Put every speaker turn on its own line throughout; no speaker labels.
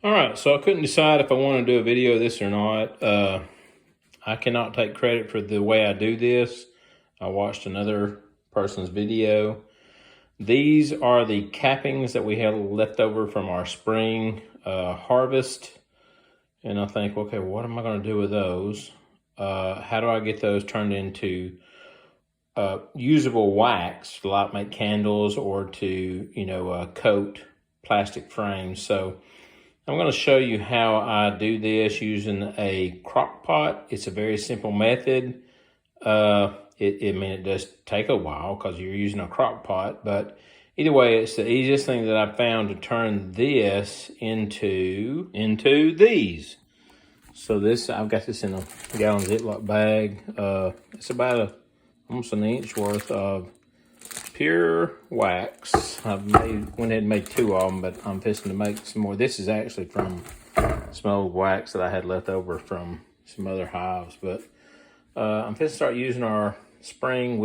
All right, so I couldn't decide if I want to do a video of this or not. I cannot take credit for the way I do this. I watched another person's video. These are the cappings that we had left over from our spring harvest. And I think, okay, what am I going to do with those? How do I get those turned into usable wax to like make candles or to, coat plastic frames? So I'm going to show you how I do this using a crock pot. It's a very simple method. It does take a while because you're using a crock pot, but either way, it's the easiest thing that I've found to turn this into these. So I've got this in a gallon Ziploc bag. It's about almost an inch worth of pure wax. Went ahead and made 2 of them, but I'm fixing to make some more. This is actually from some old wax that I had left over from some other hives, but I'm fixing to start using our spring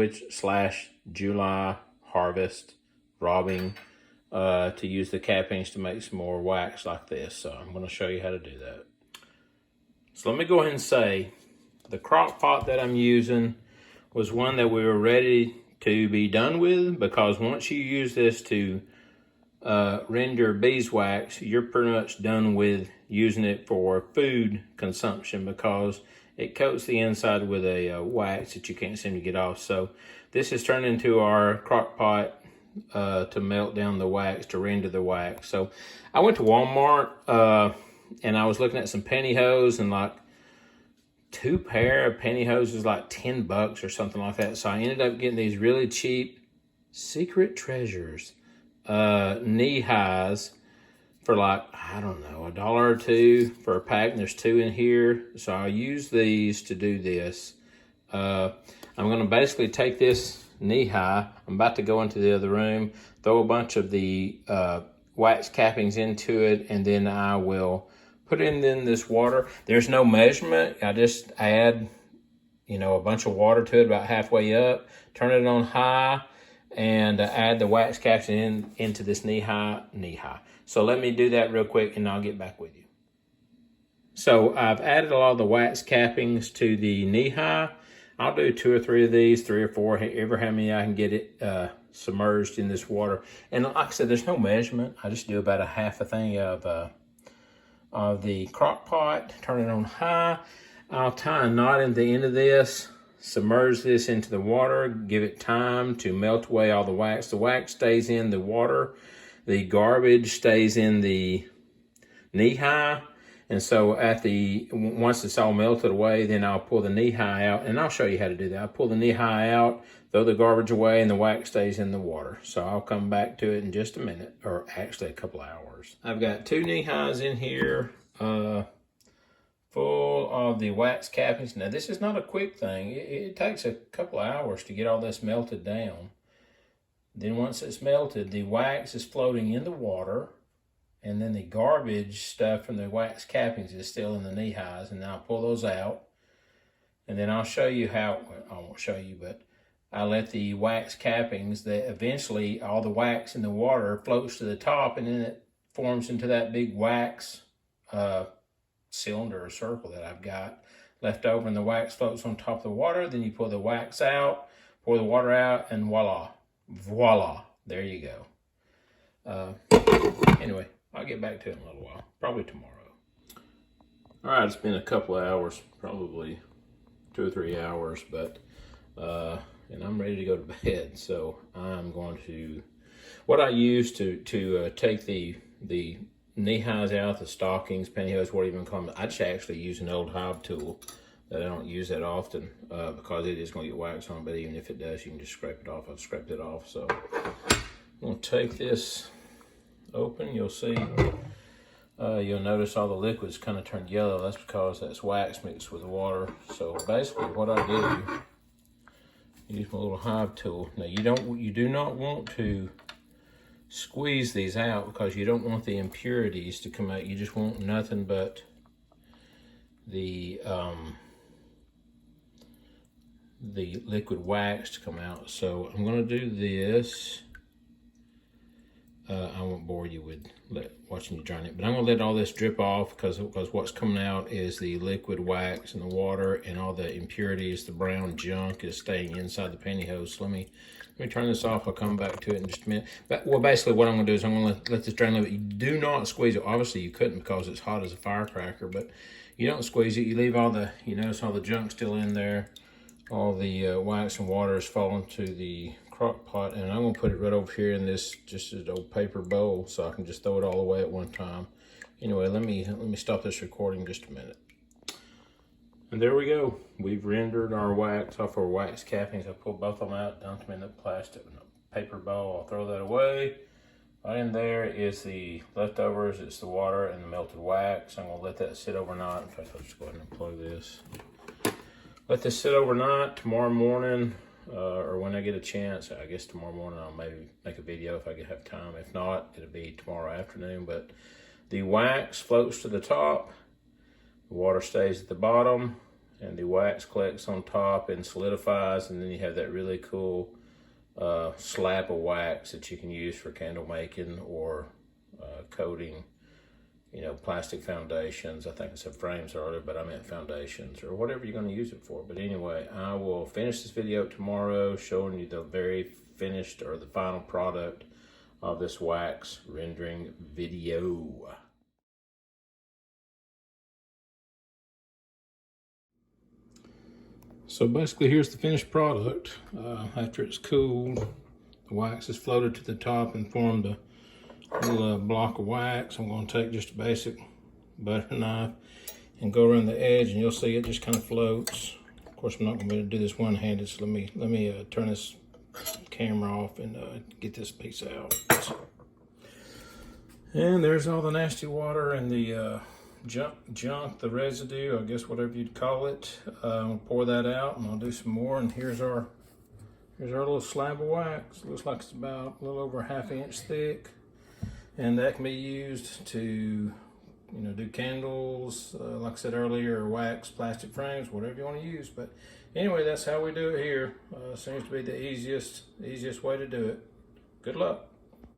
/ July harvest robbing to use the cappings to make some more wax like this. So I'm going to show you how to do that. So let me go ahead and say the crock pot that I'm using was one that we were ready to be done with, because once you use this to render beeswax, you're pretty much done with using it for food consumption, because it coats the inside with a wax that you can't seem to get off. So this is turned into our crock pot to melt down the wax, to render the wax. So I went to Walmart and I was looking at some pantyhose, and like 2 pair of pantyhose was like $10 or something like that. So I ended up getting these really cheap Secret Treasures knee highs for like, I don't know, $1 or $2 for a pack, and there's 2 in here. So I'll use these to do this. I'm going to basically take this knee high. I'm about to go into the other room, throw a bunch of the wax cappings into it, and then I will put in this water. There's no measurement. I just add, a bunch of water to it about halfway up, turn it on high, and add the wax caps into this knee high. So let me do that real quick, and I'll get back with you. So I've added a lot of the wax cappings to the knee high. I'll do 2 or 3 of these, 3 or 4, ever how many I can get it submerged in this water. And like I said, there's no measurement. I just do about a half a thing of the crock pot, turn it on high. I'll tie a knot at the end of this, submerge this into the water, give it time to melt away all the wax. The wax stays in the water, the garbage stays in the knee high. And so once it's all melted away, then I'll pull the knee high out, and I'll show you how to do that. I'll pull the knee high out, throw the garbage away, and the wax stays in the water. So I'll come back to it in just a minute, or actually a couple hours. I've got 2 knee highs in here, full of the wax cappings. Now this is not a quick thing. It takes a couple of hours to get all this melted down. Then once it's melted, the wax is floating in the water, and then the garbage stuff from the wax cappings is still in the knee highs, and I'll pull those out. And then I'll show you how, well, I won't show you, but I let the wax cappings, that eventually all the wax in the water floats to the top, and then it forms into that big wax cylinder or circle that I've got left over, and the wax floats on top of the water. Then you pull the wax out, pour the water out, and voila, there you go. Anyway, I'll get back to it in a little while, probably tomorrow. All right, it's been a couple of hours, probably 2 or 3 hours, but and I'm ready to go to bed. So I'm going to, what I use to take the knee highs out, the stockings, pantyhose, whatever you want to call them, I just actually use an old hive tool that I don't use that often because it is going to get wax on, but even if it does, you can just scrape it off. I've scraped it off. So I'm going to take this open. You'll see, you'll notice all the liquids kind of turned yellow. That's because that's wax mixed with water. So basically what I do, use my little hive tool. Now you do not want to squeeze these out, because you don't want the impurities to come out. You just want nothing but the liquid wax to come out. So I'm going to do this, I won't bore you with watching you drain it, but I'm gonna let all this drip off because what's coming out is the liquid wax and the water, and all the impurities, the brown junk is staying inside the pantyhose. So let me turn this off. I'll come back to it in just a minute. But well, basically what I'm gonna do is I'm gonna let this drain a little bit. You do not squeeze it. Obviously you couldn't because it's hot as a firecracker, but you don't squeeze it. You leave all the, you notice all the junk still in there. All the wax and water is falling to the crock pot, and I'm gonna put it right over here in this just an old paper bowl so I can just throw it all away at one time. Anyway, let me stop this recording just a minute. And there we go. We've rendered our wax off our wax cappings. I pulled both of them out, dumped them in the plastic paper bowl. I'll throw that away. Right in there is the leftovers. It's the water and the melted wax. I'm gonna let that sit overnight. In fact, I'll just go ahead and unplug this. Let this sit overnight. Tomorrow morning, or when I get a chance, I guess tomorrow morning I'll maybe make a video if I have time. If not, it'll be tomorrow afternoon. But the wax floats to the top, the water stays at the bottom, and the wax collects on top and solidifies, and then you have that really cool slab of wax that you can use for candle making or coating, you know, plastic foundations. I think I said frames earlier, but I meant foundations or whatever you're going to use it for. But anyway, I will finish this video tomorrow showing you the very finished or the final product of this wax rendering video. So basically here's the finished product. After it's cooled, the wax is floated to the top and formed a little block of wax. I'm going to take just a basic butter knife and go around the edge, and you'll see it just kind of floats. Of course, I'm not going to be able to do this one-handed, so let me turn this camera off and get this piece out. And there's all the nasty water and the junk, the residue, I guess whatever you'd call it. I'll pour that out, and I'll do some more. And here's our little slab of wax. It looks like it's about a little over a ½ inch thick. And that can be used to, you know, do candles, like I said earlier, or wax, plastic frames, whatever you want to use. But anyway, that's how we do it here. Seems to be the easiest way to do it. Good luck.